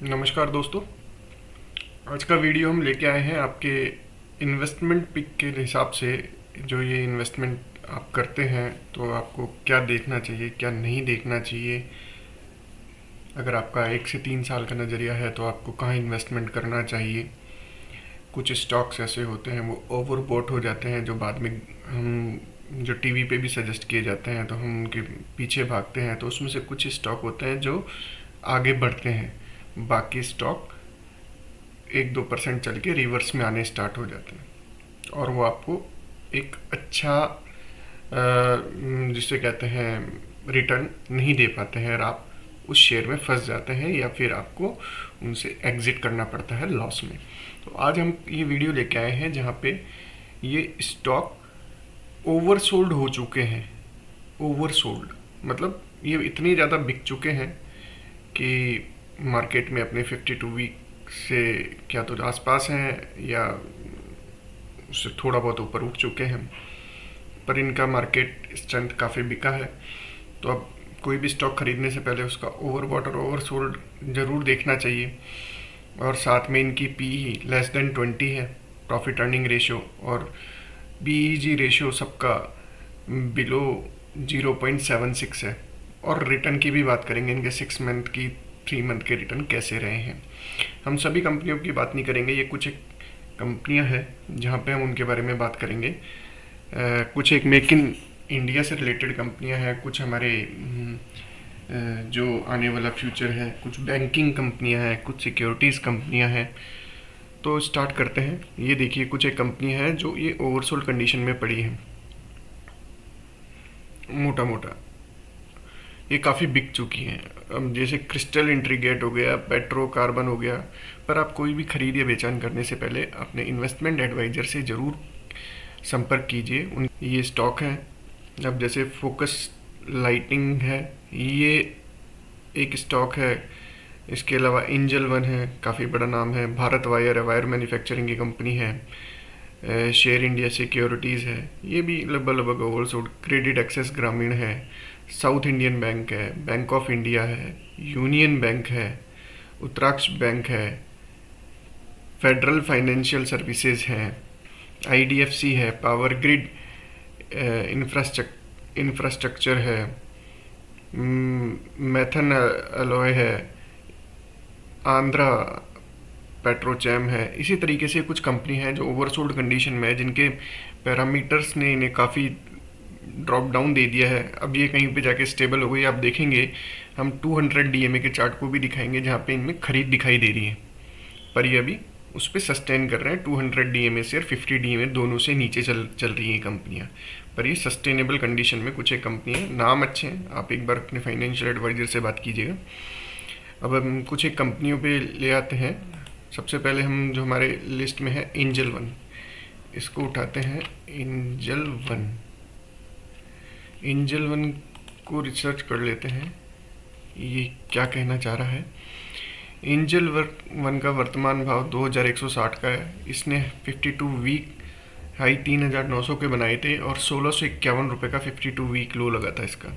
नमस्कार दोस्तों। आज का वीडियो हम लेके आए हैं आपके इन्वेस्टमेंट पिक के हिसाब से। जो ये इन्वेस्टमेंट आप करते हैं तो आपको क्या देखना चाहिए, क्या नहीं देखना चाहिए। अगर आपका 1 से 3 साल का नज़रिया है तो आपको कहाँ इन्वेस्टमेंट करना चाहिए। कुछ स्टॉक्स ऐसे होते हैं वो ओवरबॉट हो जाते हैं, जो बाद में हम जो टीवी पे भी सजेस्ट किए जाते हैं तो हम उनके पीछे भागते हैं। तो उसमें से कुछ स्टॉक होते हैं जो आगे बढ़ते हैं, बाकी स्टॉक 1-2% चल के रिवर्स में आने स्टार्ट हो जाते हैं और वो आपको एक अच्छा जिसे कहते हैं रिटर्न नहीं दे पाते हैं और आप उस शेयर में फंस जाते हैं या फिर आपको उनसे एग्जिट करना पड़ता है लॉस में। तो आज हम ये वीडियो लेके आए हैं जहाँ पे ये स्टॉक ओवरसोल्ड हो चुके हैं। ओवरसोल्ड मतलब ये इतने ज़्यादा बिक चुके हैं कि मार्केट में अपने 52 वीक से क्या तो आसपास हैं या उससे थोड़ा बहुत ऊपर उठ चुके हैं, पर इनका मार्केट स्ट्रेंथ काफ़ी बिका है। तो अब कोई भी स्टॉक खरीदने से पहले उसका ओवरबॉट और ओवरसोल्ड ज़रूर देखना चाहिए। और साथ में इनकी पी लेस देन 20 है, प्रॉफिट अर्निंग रेशियो और बीईजी रेशियो सबका बिलो 0.76 है। और रिटर्न की भी बात करेंगे, इनके 6 मंथ की 3 मंथ के रिटर्न कैसे रहे हैं। हम सभी कंपनियों की बात नहीं करेंगे, ये कुछ एक कंपनियां हैं जहाँ पे हम उनके बारे में बात करेंगे। कुछ एक मेक इन इंडिया से रिलेटेड कंपनियां हैं, कुछ हमारे जो आने वाला फ्यूचर है, कुछ बैंकिंग कंपनियां हैं, कुछ सिक्योरिटीज़ कंपनियां हैं। तो स्टार्ट करते हैं। ये देखिए कुछ एक कंपनी है जो ये ओवरसोल्ड कंडीशन में पड़ी है। मोटा मोटा ये काफ़ी बिक चुकी हैं। अब जैसे क्रिस्टल इंट्रीगेट हो गया, पेट्रो कार्बन हो गया। पर आप कोई भी खरीद या बेचान करने से पहले अपने इन्वेस्टमेंट एडवाइज़र से ज़रूर संपर्क कीजिए। उन ये स्टॉक हैं। अब जैसे फोकस लाइटिंग है, ये एक स्टॉक है। इसके अलावा एंजल वन है, काफ़ी बड़ा नाम है। भारत वायर है, वायर मैन्युफैक्चरिंग की कंपनी है। शेयर इंडिया सिक्योरिटीज़ है, ये भी लगभग ओवरसोल्ड। क्रेडिट एक्सेस ग्रामीण है, साउथ इंडियन बैंक है, बैंक ऑफ इंडिया है, यूनियन बैंक है, उत्तराक्ष बैंक है, फेडरल फाइनेंशियल सर्विसेज हैं, आईडीएफसी है, पावर ग्रिड इंफ्रास्ट्रक्चर है, मैथन अलॉय है, आंध्रा पेट्रोचैम है। इसी तरीके से कुछ कंपनी हैं जो ओवरसोल्ड कंडीशन में है, जिनके पैरामीटर्स ने इन्हें काफ़ी ड्रॉप डाउन दे दिया है। अब ये कहीं पे जाके स्टेबल हो गई। आप देखेंगे हम 200 डीएमए के चार्ट को भी दिखाएंगे जहाँ पे इनमें खरीद दिखाई दे रही है, पर ये अभी उस पर सस्टेन कर रहे हैं। 200 डीएमए से और 50 डीएमए दोनों से नीचे चल रही हैं कंपनियाँ, पर ये सस्टेनेबल कंडीशन में कुछ एक कंपनियाँ, नाम अच्छे हैं। आप एक बार अपने फाइनेंशियल एडवाइजर से बात कीजिएगा। अब हम कुछ एक कंपनियों पे ले आते हैं। सबसे पहले हम जो हमारे लिस्ट में है एंजल वन, इसको उठाते हैं। एंजल वन को रिसर्च कर लेते हैं, ये क्या कहना चाह रहा है। एंजल वन का वर्तमान भाव 2160 का है। इसने 52 वीक हाई 3900 के बनाए थे और 1651 रुपये का 52 वीक लो लगा था इसका।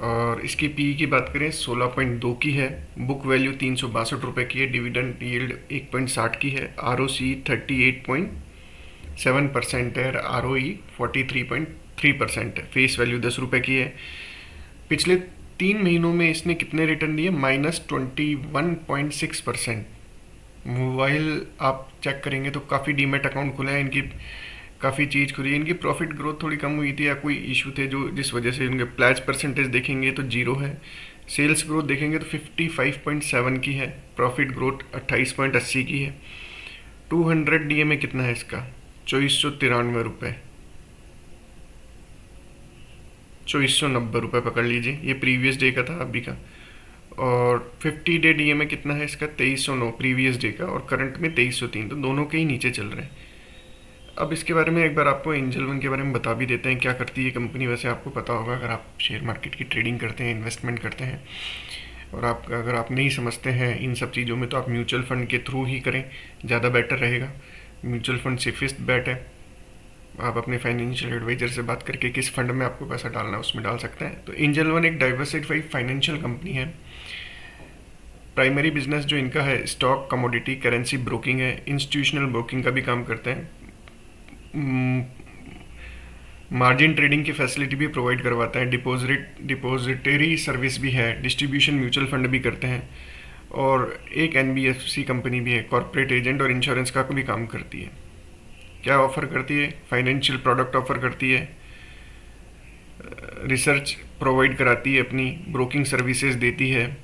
और इसकी पी की बात करें 16.2 की है, बुक वैल्यू 362 रुपये की है, डिविडेंड यील्ड 1.60 की है, ROC 38.7% है, ROE 43.3% है, फेस वैल्यू 10 रुपये की है। पिछले 3 महीनों में इसने कितने रिटर्न दिए? -21.6%। मोबाइल आप चेक करेंगे तो काफ़ी डीमेट अकाउंट खुले हैं, इनकी काफ़ी चीज़ खुली है। इनकी प्रॉफिट ग्रोथ थोड़ी कम हुई थी या कोई इशू थे जो जिस वजह से इनके प्लेज परसेंटेज देखेंगे तो 0 है। सेल्स ग्रोथ देखेंगे तो 55.7 की है, प्रॉफिट ग्रोथ 28.80 की है। 200 डीएमए कितना है इसका? 2493 रुपये, 2490 रुपये पकड़ लीजिए। ये प्रीवियस डे का था अभी का। और 50 डे डीएमए कितना है इसका? 2309 प्रीवियस डे का, और करंट में 2303, तो दोनों के ही नीचे चल रहे हैं। अब इसके बारे में एक बार आपको एंजल वन के बारे में बता भी देते हैं, क्या करती है कंपनी। वैसे आपको पता होगा अगर आप शेयर मार्केट की ट्रेडिंग करते हैं, इन्वेस्टमेंट करते हैं। और आप अगर आप नहीं समझते हैं इन सब चीज़ों में तो आप म्यूचुअल फंड के थ्रू ही करें, ज़्यादा बेटर रहेगा। म्यूचुअल फंड सेफेस्ट बेट है। आप अपने फाइनेंशियल एडवाइजर से बात करके किस फंड में आपको पैसा डालना है उसमें डाल सकते हैं। तो एंजल वन एक डाइवर्सिफाइड फाइनेंशियल कंपनी है। प्राइमरी बिजनेस जो इनका है स्टॉक, कमोडिटी, करेंसी ब्रोकिंग है। इंस्टीट्यूशनल ब्रोकिंग का भी काम करते हैं। मार्जिन ट्रेडिंग की फैसिलिटी भी प्रोवाइड करवाते हैं। डिपॉजिटरी सर्विस भी है। डिस्ट्रीब्यूशन म्यूचुअल फंड भी करते हैं। और एक एनबीएफसी कंपनी भी है, कॉर्पोरेट एजेंट और इंश्योरेंस का भी काम करती है। क्या ऑफ़र करती है? फाइनेंशियल प्रोडक्ट ऑफ़र करती है, रिसर्च प्रोवाइड कराती है, अपनी ब्रोकिंग सर्विसेज देती है,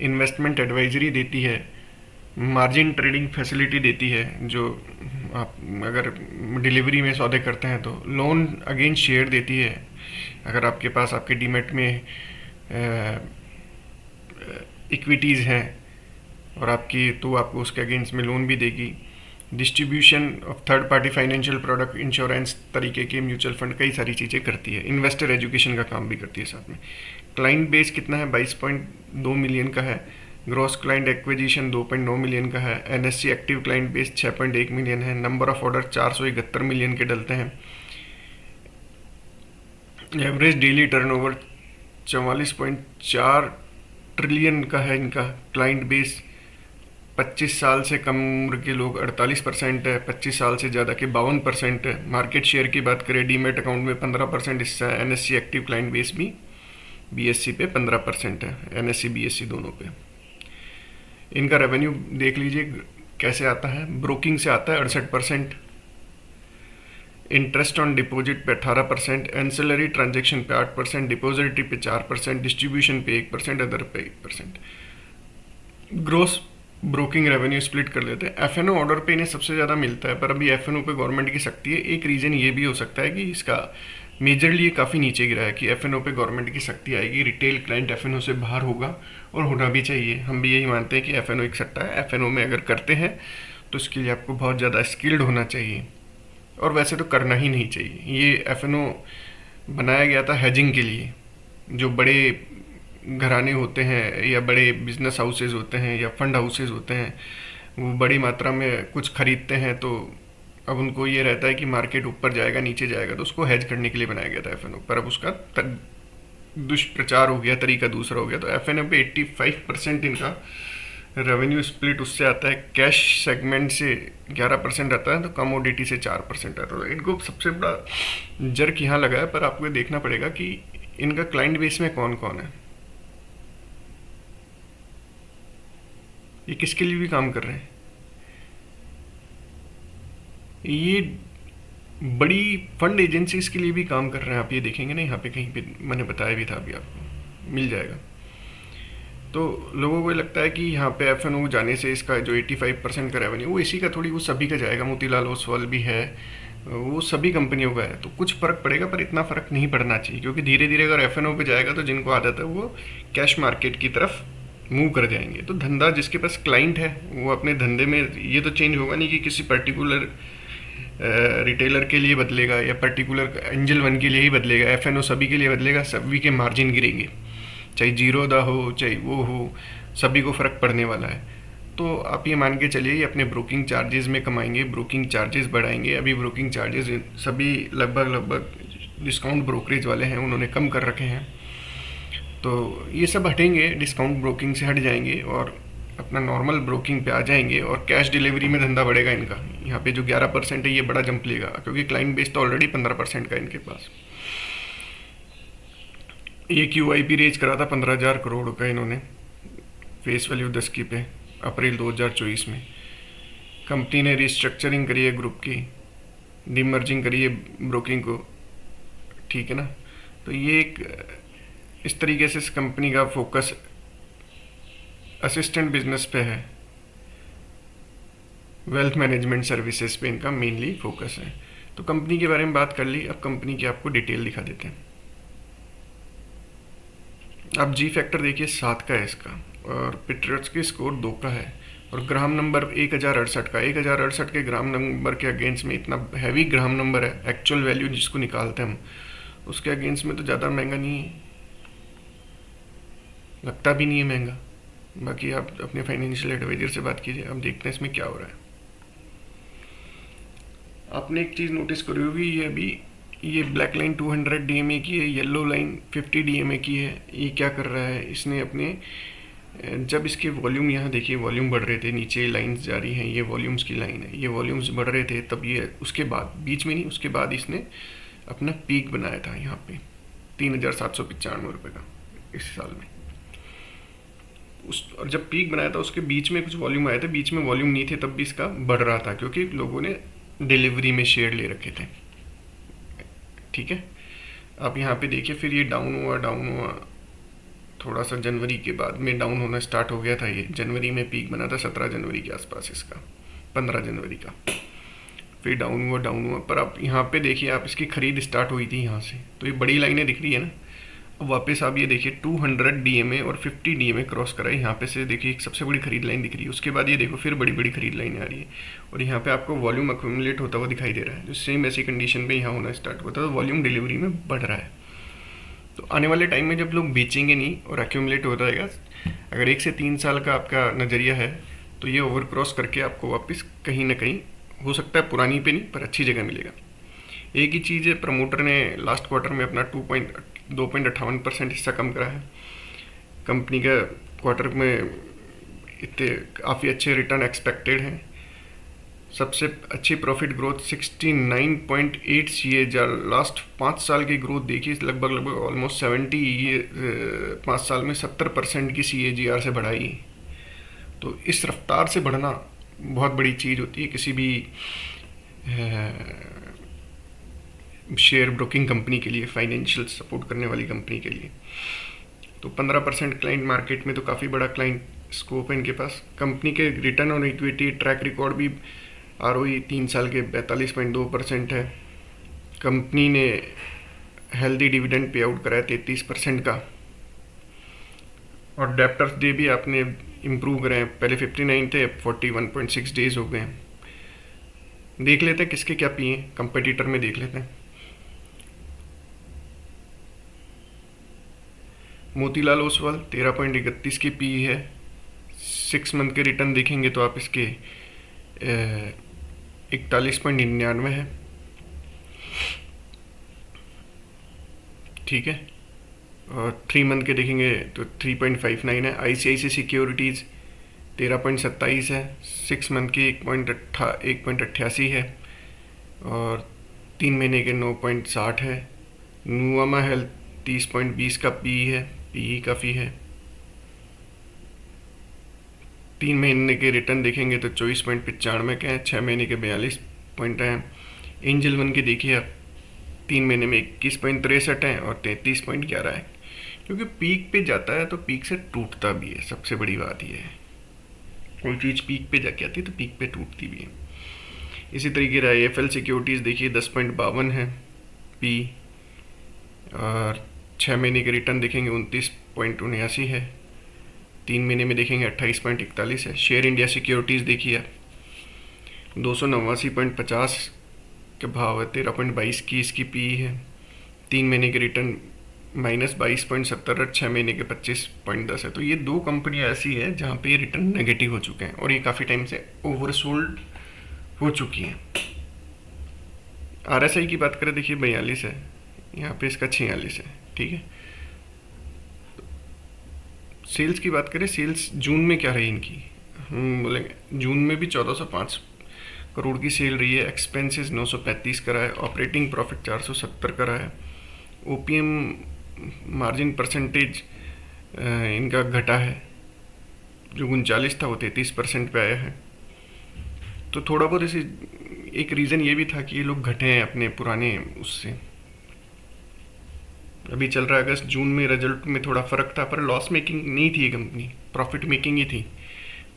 इन्वेस्टमेंट एडवाइजरी देती है, मार्जिन ट्रेडिंग फैसिलिटी देती है। जो आप अगर डिलीवरी में सौदे करते हैं तो लोन अगेंस्ट शेयर देती है। अगर आपके पास आपके डीमेट में इक्विटीज़ हैं और आपकी, तो आपको उसके अगेंस्ट में लोन भी देगी। Distribution of third party financial product, insurance तरीके के म्यूचुअल फंड, कई सारी चीज़ें करती है। इन्वेस्टर एजुकेशन का काम भी करती है साथ में। क्लाइंट बेस कितना है? 22.2 मिलियन का है। ग्रॉस क्लाइंट एक्विजिशन 2.9 मिलियन का है। NSC active client base 6.1 million है। नंबर ऑफ ऑर्डर 471 मिलियन के डलते हैं। एवरेज डेली टर्नओवर 44.4 ट्रिलियन का है इनका। क्लाइंट बेस 25 साल से कम उम्र के लोग 48% है, 25 साल से ज़्यादा के 52% है। मार्केट शेयर की बात करें, डीमेट अकाउंट में 15% हिस्सा है। एनएससी एक्टिव क्लाइंट बेस भी बीएससी पे 15% है, एनएससी बीएससी दोनों पे। इनका रेवेन्यू देख लीजिए कैसे आता है। ब्रोकिंग से आता है 68%, इंटरेस्ट ऑन डिपॉजिट पे 18%, एंसिलरी ट्रांजैक्शन पे 8%, डिपॉजिटरी पे 4%, डिस्ट्रीब्यूशन पे 1%, अदर पे 1%। ग्रोस ब्रोकिंग रेवेन्यू स्प्लिट कर लेते हैं। एफएनओ ऑर्डर पे इन्हें सबसे ज़्यादा मिलता है, पर अभी एफएनओ पे गवर्नमेंट की सख्ती है। एक रीज़न ये भी हो सकता है कि इसका मेजरली ये काफ़ी नीचे गिरा है कि एफएनओ पे गवर्नमेंट की सख्ती आएगी। रिटेल क्लाइंट एफएनओ से बाहर होगा और होना भी चाहिए। हम भी यही मानते हैं कि एफएनओ एक सट्टा है। एफएनओ में अगर करते हैं तो इसके लिए आपको बहुत ज़्यादा स्किल्ड होना चाहिए, और वैसे तो करना ही नहीं चाहिए। ये एफएनओ बनाया गया था हेजिंग के लिए। जो बड़े घराने होते हैं या बड़े बिजनेस हाउसेज होते हैं या फंड हाउसेज होते हैं, वो बड़ी मात्रा में कुछ खरीदते हैं, तो अब उनको ये रहता है कि मार्केट ऊपर जाएगा नीचे जाएगा, तो उसको हेज करने के लिए बनाया गया था एफएनओ। पर अब उसका दुष्प्रचार हो गया, तरीका दूसरा हो गया। तो एफएनओ पे 85% इनका रेवेन्यू स्प्लिट उससे आता है। कैश सेगमेंट से 11% आता है, तो कमोडिटी से 4% आता है। तो इनको सबसे बड़ा जर्क यहाँ लगा है। पर आपको देखना पड़ेगा कि इनका क्लाइंट बेस में कौन कौन है, ये किसके लिए भी काम कर रहे हैं। ये बड़ी फंड एजेंसीज के लिए भी काम कर रहे हैं। आप ये देखेंगे ना, यहाँ पे कहीं पे मैंने बताया भी था, अभी आपको मिल जाएगा। तो लोगों को लगता है कि यहाँ पे एफएनओ जाने से इसका जो 85% का रेवेन्यू वो इसी का थोड़ी, वो सभी का जाएगा। मोतीलाल ओसवाल भी है, वो सभी कंपनियों का है, तो कुछ फ़र्क पड़ेगा, पर इतना फ़र्क नहीं पड़ना चाहिए। क्योंकि धीरे धीरे अगर एफएनओ पे जाएगा तो जिनको आदत है वो कैश मार्केट की तरफ मूव कर जाएंगे। तो धंधा, जिसके पास क्लाइंट है वो अपने धंधे में, ये तो चेंज होगा नहीं कि किसी पर्टिकुलर रिटेलर के लिए बदलेगा या पर्टिकुलर एंजल वन के लिए ही बदलेगा। एफएनओ सभी के लिए बदलेगा, सभी के मार्जिन गिरेंगे, चाहे जीरोदा हो चाहे वो हो, सभी को फ़र्क पड़ने वाला है। तो आप ये मान के चलिए, अपने ब्रोकिंग चार्जेस में कमाएंगे, ब्रोकिंग चार्जेस बढ़ाएंगे। अभी ब्रोकिंग चार्जेस सभी लगभग डिस्काउंट ब्रोकरेज वाले हैं उन्होंने कम कर रखे हैं। तो ये सब हटेंगे, डिस्काउंट ब्रोकिंग से हट जाएंगे और अपना नॉर्मल ब्रोकिंग पे आ जाएंगे, और कैश डिलीवरी में धंधा बढ़ेगा इनका। यहाँ पे जो 11% है ये बड़ा जंप लेगा, क्योंकि क्लाइंट बेस तो ऑलरेडी 15% का इनके पास। ये QIP रेज करा था 15,000 करोड़ का इन्होंने, फेस वैल्यू 10 की पे, अप्रैल 2024 में। कंपनी ने रिस्ट्रक्चरिंग करी है ग्रुप की, डिमर्जिंग करी है ब्रोकिंग को, ठीक है ना। तो ये एक इस तरीके से इस कंपनी का फोकस असिस्टेंट बिजनेस पे है, वेल्थ मैनेजमेंट सर्विसेज पे इनका मेनली फोकस है। तो कंपनी के बारे में बात कर ली, अब कंपनी की आपको डिटेल दिखा देते हैं। अब जी फैक्टर देखिए 7 का है इसका, और पिट्रियट्स स्कोर 2 का है, और ग्राम नंबर 1068 का। 1068 के ग्राम नंबर के अगेंस्ट में, इतना हैवी ग्राम नंबर है, एक्चुअल वैल्यू जिसको निकालते हैं हम, उसके अगेंस्ट में तो ज़्यादा महंगा नहीं है, लगता भी नहीं है महंगा। बाकी आप अपने फाइनेंशियल एडवाइजर से बात कीजिए। अब देखते हैं इसमें क्या हो रहा है। आपने एक चीज़ नोटिस करी होगी, ये अभी ये ब्लैक लाइन 200 DMA की है, येलो लाइन 50 DMA की है। ये क्या कर रहा है, इसने अपने जब इसके वॉल्यूम, यहाँ देखिए वॉल्यूम बढ़ रहे थे, नीचे लाइंस जा रही हैं, ये वॉल्यूम्स की लाइन है, ये वॉल्यूम्स बढ़ रहे थे, तब ये उसके बाद, बीच में नहीं, उसके बाद इसने अपना पीक बनाया था यहाँ पे 3,795 रुपये का इस साल में। और जब पीक बनाया था उसके बीच में कुछ वॉल्यूम आए थे, बीच में वॉल्यूम नहीं थे, तब भी इसका बढ़ रहा था क्योंकि लोगों ने डिलीवरी में शेयर ले रखे थे। ठीक है, आप यहाँ पे देखिए फिर ये डाउन हुआ थोड़ा सा, जनवरी के बाद में डाउन होना स्टार्ट हो गया था। ये जनवरी में पीक बना था 17 जनवरी के आसपास इसका, 15 जनवरी का, फिर डाउन हुआ। पर आप यहाँ पे देखिए, आप इसकी खरीद स्टार्ट हुई थी यहाँ से, तो ये बड़ी लाइनें दिख रही है ना। अब वापस आप ये देखिए 200 DMA और 50 DMA क्रॉस करा है, यहाँ पे से देखिए एक सबसे बड़ी खरीद लाइन दिख रही है। उसके बाद ये देखो फिर बड़ी बड़ी खरीद लाइन आ रही है, और यहाँ पे आपको वॉल्यूम अक्यूमुलेट होता हुआ दिखाई दे रहा है, जो सेम ऐसी कंडीशन पे यहाँ होना स्टार्ट होता है, तो वॉल्यूम डिलीवरी में बढ़ रहा है। तो आने वाले टाइम में जब लोग बेचेंगे नहीं और एक्यूमुलेट होता रहेगा, अगर 1 से 3 साल का आपका नज़रिया है, तो ये ओवर क्रॉस करके आपको वापस कहीं ना कहीं, हो सकता है पुरानी पे नहीं पर अच्छी जगह मिलेगा। एक ही चीज़ है, प्रमोटर ने लास्ट क्वार्टर में अपना 2.58% हिस्सा कम करा है। कंपनी का क्वार्टर में इतने काफ़ी अच्छे रिटर्न एक्सपेक्टेड हैं। सबसे अच्छी प्रॉफिट ग्रोथ 69.8 CAGR, लास्ट 5 साल की ग्रोथ देखिए, लगभग ऑलमोस्ट 70, ये 5 साल में 70% की CAGR से बढ़ाई। तो इस रफ्तार से बढ़ना बहुत बड़ी चीज़ होती है किसी भी शेयर ब्रोकिंग कंपनी के लिए, फाइनेंशियल सपोर्ट करने वाली कंपनी के लिए। तो 15% क्लाइंट मार्केट में तो काफ़ी बड़ा क्लाइंट स्कोप है इनके पास। कंपनी के return on equity track record भी, ROE 3 साल के 42.2% है। कंपनी ने हेल्दी डिविडेंड पे आउट कराया 33% का, और डेप्टर्स डे भी आपने इम्प्रूव करे हैं, पहले 59 थे, अब 41.6 डेज हो गए हैं। देख लेते हैं किसके क्या पी हैं, कंपेटिटर में देख लेते हैं। मोतीलाल ओसवाल 13.31 की पी है। 6 मंथ के रिटर्न देखेंगे तो आप इसके 41.99 है। ठीक है, और 3 मंथ के देखेंगे तो 3.59 है। ICICI सिक्योरिटीज़ 13.27 है, 6 मंथ की 1.88 है, और 3 महीने के 9.60 है। नुआमा हेल्थ 30.20 का पी है, पी काफ़ी है। 3 महीने के रिटर्न देखेंगे तो 24.95 के हैं, 6 महीने के 42 पॉइंट हैं। एंजल वन के देखिए आप, 3 महीने में 21.63 हैं और 33.11 है। क्योंकि पीक पे जाता है तो पीक से टूटता भी है, सबसे बड़ी बात ये है। कोई चीज़ पीक पे जाके आती है तो पीक पे टूटती भी है। इसी तरीके से IIFL सिक्योरिटीज़ देखिए 10.52 है पी, और 6 महीने के रिटर्न देखेंगे 29.79 है, 3 महीने में देखेंगे 28.41 है। शेयर इंडिया सिक्योरिटीज़ देखिए 289.50 के भाव है, 13.22 की इसकी पी है, 3 महीने के रिटर्न -22.70 और 6 महीने के 25.10 है। तो ये 2 कंपनियां ऐसी है जहाँ पे ये रिटर्न नेगेटिव हो चुके हैं और ये काफ़ी टाइम से ओवरसोल्ड हो चुकी हैं। RSI की बात करें देखिए 42 है, यहाँ पे इसका 46 है। ठीक है, सेल्स की बात करें, सेल्स जून में क्या रही इनकी, हम बोलेंगे जून में भी 1405 करोड़ की सेल रही है। एक्सपेंसेस 935 करा है, ऑपरेटिंग प्रॉफिट 470 करा है। OPM मार्जिन परसेंटेज इनका घटा है, जो 39 था वो 33% पे आया है। तो थोड़ा बहुत इसे एक रीज़न ये भी था कि ये लोग घटे हैं अपने पुराने उससे। अभी चल रहा है अगस्त, जून में रिजल्ट में थोड़ा फ़र्क था, पर लॉस मेकिंग नहीं थी ये कंपनी, प्रॉफिट मेकिंग ही थी।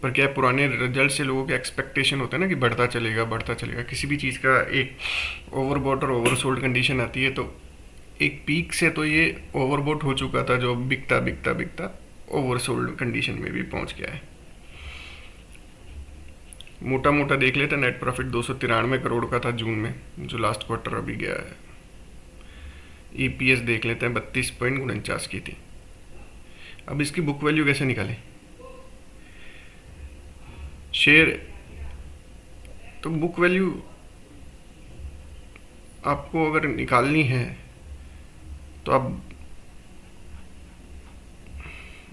पर क्या पुराने रिजल्ट से लोगों के एक्सपेक्टेशन होता है ना कि बढ़ता चलेगा। किसी भी चीज़ का एक ओवरबॉट और ओवरसोल्ड कंडीशन आती है, तो एक पीक से तो ये ओवरबॉट हो चुका था, जो बिकता ओवरसोल्ड कंडीशन में भी पहुंच गया है। मोटा देख लेते, नेट प्रॉफिट 293 करोड़ का था जून में, जो लास्ट क्वार्टर अभी गया है। EPS देख लेते हैं 32.49 की थी। अब इसकी बुक वैल्यू कैसे निकालें शेयर, तो बुक वैल्यू आपको अगर निकालनी है तो अब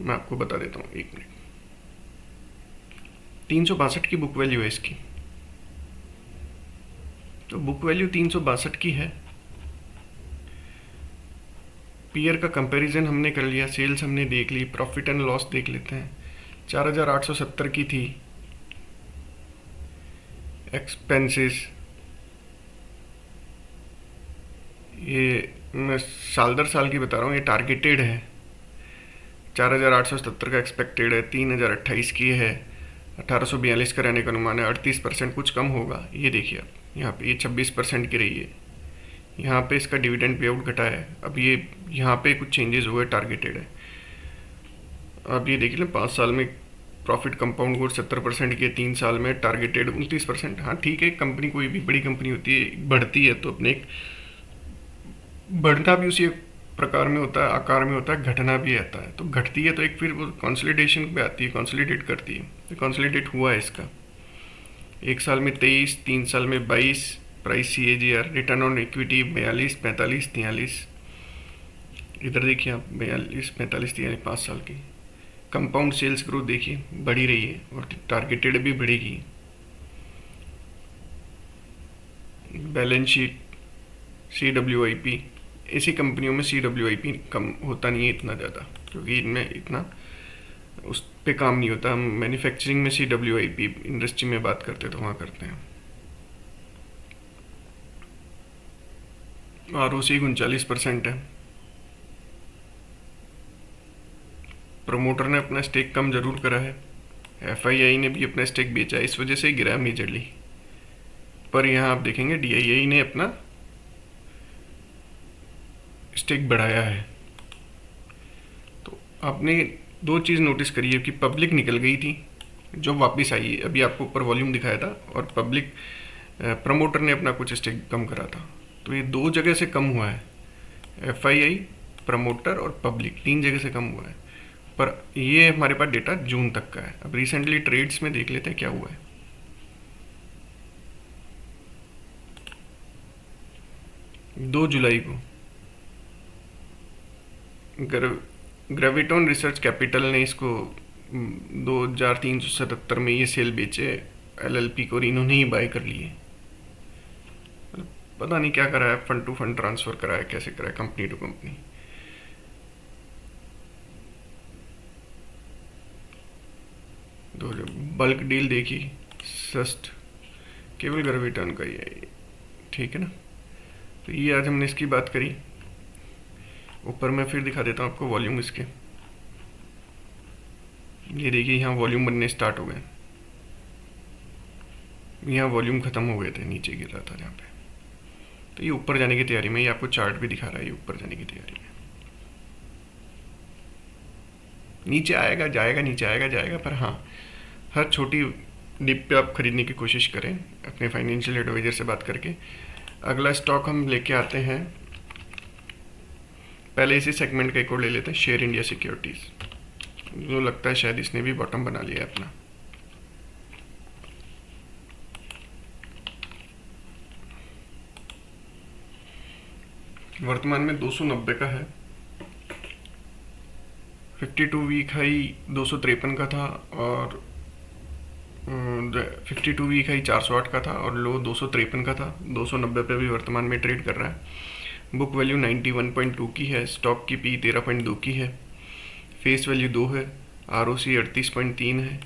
मैं आपको बता देता हूँ, 1 मिनट। 362 की बुक वैल्यू है इसकी, तो बुक वैल्यू 362 की है। पीयर का कंपैरिजन हमने कर लिया, सेल्स हमने देख ली, प्रॉफिट एंड लॉस देख लेते हैं। 4870 की थी। एक्सपेंसेस, ये मैं साल दर साल की बता रहा हूँ, ये टारगेटेड है। 4870 का एक्सपेक्टेड है, 3028 की है, 1842 का रहने का अनुमान है, 38% कुछ कम होगा। ये देखिए आप यहाँ पे ये 26% की रही है। यहाँ पे इसका डिविडेंड पे आउट घटा है। अब ये यहाँ पे कुछ चेंजेस हुए, टारगेटेड है। अब ये देखिए ना, 5 साल में प्रॉफिट कंपाउंड ग्रोथ 70% की है, 3 साल में टारगेटेड 29%। हाँ ठीक है, कंपनी कोई भी बड़ी कंपनी होती है, बढ़ती है तो अपने एक बढ़ना भी उसी प्रकार में होता है, आकार में होता है, घटना भी आता है। तो घटती है तो एक फिर वो कंसोलिडेशन पे आती है, कंसोलिडेट करती है। तो कंसोलिडेट हुआ है इसका, 1 साल में 23, 3 साल में 22, price CAGR, return on equity 42, 45, 43। इधर देखिए आप 42, 45, 43, 5 साल की। कंपाउंड सेल्स ग्रोथ देखिए बढ़ी रही है और टारगेटेड भी बढ़ेगी। बैलेंस शीट, CWIP, ऐसी कंपनियों में CWIP कम होता नहीं है इतना ज़्यादा, क्योंकि इनमें इतना उस पे काम नहीं होता। हम मैन्युफैक्चरिंग में CWIP, इंडस्ट्री में बात करते तो वहाँ करते हैं। ROC 39% है। प्रमोटर ने अपना स्टेक कम जरूर करा है, FII ने भी अपना स्टेक बेचा है, इस वजह से गिरा मेजरली। पर यहाँ आप देखेंगे DII ने अपना स्टेक बढ़ाया है। तो आपने दो चीज़ नोटिस करी है कि पब्लिक निकल गई थी जो वापस आई है, अभी आपको ऊपर वॉल्यूम दिखाया था, और पब्लिक प्रमोटर ने अपना कुछ स्टेक कम करा था। तो ये 2 जगह से कम हुआ है, FII, प्रमोटर और पब्लिक, 3 जगह से कम हुआ है। पर ये हमारे पास डेटा जून तक का है। अब रिसेंटली ट्रेड्स में देख लेते हैं क्या हुआ है। 2 जुलाई को ग्रेविटॉन रिसर्च कैपिटल ने इसको 2377 में ये सेल बेचे LLP को, और इन्होंने ही बाय कर लिए। पता नहीं क्या करा है, फंड टू फंड ट्रांसफर करा है, कैसे करा है, कंपनी टू कंपनी। तो बल्क डील देखी, सस्ट, केवल ग्रेविटॉन का ही है, ठीक है ना। तो ये आज हमने इसकी बात करी। ऊपर मैं फिर दिखा देता हूँ आपको वॉल्यूम इसके। ये देखिए यहाँ वॉल्यूम बनने स्टार्ट हो गए, यहाँ वॉल्यूम खत्म हो गए थे, नीचे गिर रहा था जहाँ पे। तो ये ऊपर जाने की तैयारी में, ये आपको चार्ट भी दिखा रहा है, ये ऊपर जाने की तैयारी में। नीचे आएगा, जाएगा, नीचे आएगा, जाएगा, पर हाँ हर छोटी डिप पे आप खरीदने की कोशिश करें अपने फाइनेंशियल एडवाइजर से बात करके। अगला स्टॉक हम लेके आते हैं, पहले इसी सेगमेंट का एक और ले लेते हैं, शेयर इंडिया सिक्योरिटीज, जो लगता है शायद इसने भी बॉटम बना लिया अपना। वर्तमान में 290 का है, 52 वीक हाई 253 का था, और 52 वीक हाई 408 का था, और लो 253 का था। 290 पे भी वर्तमान में ट्रेड कर रहा है। बुक वैल्यू 91.2 की है, स्टॉक की P 13.2 की है, फेस वैल्यू 2 है, ROC 38.3 है,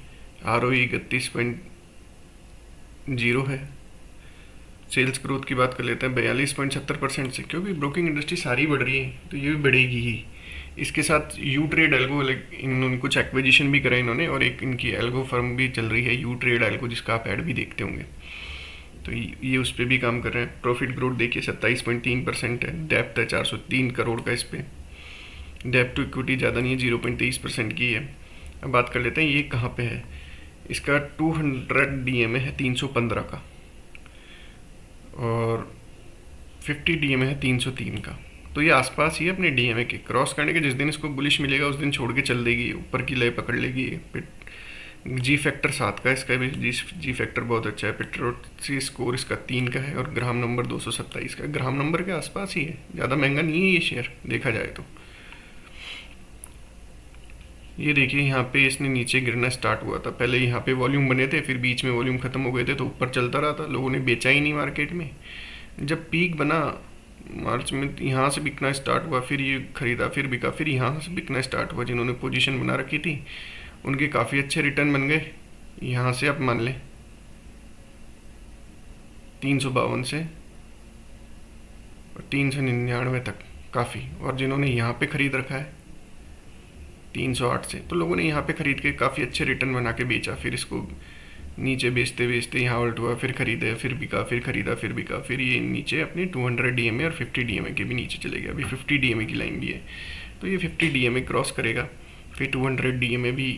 ROE 31.0 है। सेल्स ग्रोथ की बात कर लेते हैं 42.70% से, क्योंकि ब्रोकिंग इंडस्ट्री सारी बढ़ रही है तो ये भी बढ़ेगी ही। इसके साथ यू ट्रेड एल्गो, इन्होंने कुछ एक्विजिशन भी करा इन्होंने, और एक इनकी एल्गो फर्म भी चल रही है यू ट्रेड एल्गो, जिसका आप ऐड भी देखते होंगे। तो ये उस पर भी काम कर रहे हैं। प्रॉफिट ग्रोथ देखिए 27.3% है, डेप्थ है 403 करोड़ का इस पर, डेप्थ टू इक्विटी ज़्यादा नहीं है, 0.23% की है। अब बात कर लेते हैं ये कहाँ पे है। इसका 200 DMA है 315 का, और 50 DMA है 303 का। तो ये आसपास ही है अपने DMA के, क्रॉस करने के जिस दिन इसको बुलिश मिलेगा उस दिन छोड़ के चल देगी, ऊपर की लय पकड़ लेगी। G फैक्टर 7 का, इसका भी जी फैक्टर बहुत अच्छा है। पेट्रोसी स्कोर इसका 3 का है, और ग्राम नंबर 227 का, ग्राम नंबर के आसपास ही है, ज़्यादा महंगा नहीं है ये शेयर देखा जाए तो। ये देखिए यहाँ पे इसने नीचे गिरना स्टार्ट हुआ था। पहले यहाँ पे वॉल्यूम बने थे, फिर बीच में वॉल्यूम ख़त्म हो गए थे तो ऊपर चलता रहा था, लोगों ने बेचा ही नहीं मार्केट में। जब पीक बना मार्च में, यहाँ से बिकना स्टार्ट हुआ, फिर ये खरीदा, फिर बिका, फिर यहाँ से बिकना स्टार्ट हुआ। जिन्होंने पोजीशन बना रखी थी उनके काफ़ी अच्छे रिटर्न बन गए। यहाँ से आप मान लें 352 से और 399 तक काफ़ी। और जिन्होंने यहाँ पे ख़रीद रखा है 308 से, तो लोगों ने यहाँ पे ख़रीद के काफ़ी अच्छे रिटर्न बना के बेचा। फिर इसको नीचे बेचते बेचते यहाँ उल्ट हुआ, फिर खरीदे, फिर बिका, फिर खरीदा, फिर बिका, फिर ये नीचे अपने 200 DMA और 50 DMA के भी नीचे चले गया। अभी 50 DMA की लाइन भी है, तो ये 50 DMA क्रॉस करेगा, फिर 200 DMA भी